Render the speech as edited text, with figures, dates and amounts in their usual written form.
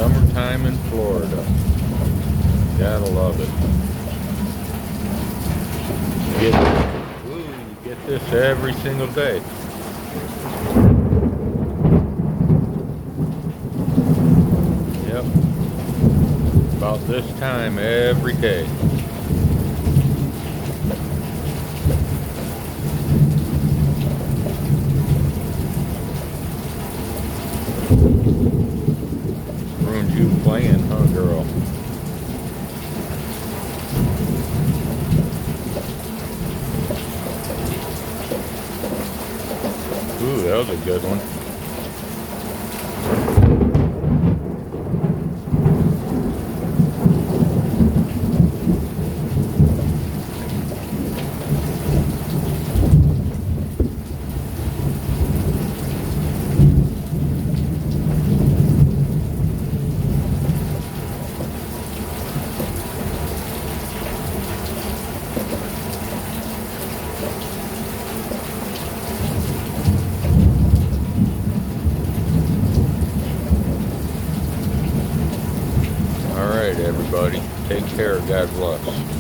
Summertime in Florida. Gotta love it. You get this every single day. Yep. About this time every day. Ruined you playing, huh, girl? Ooh, that was a good one. All right, everybody. Take care. God bless.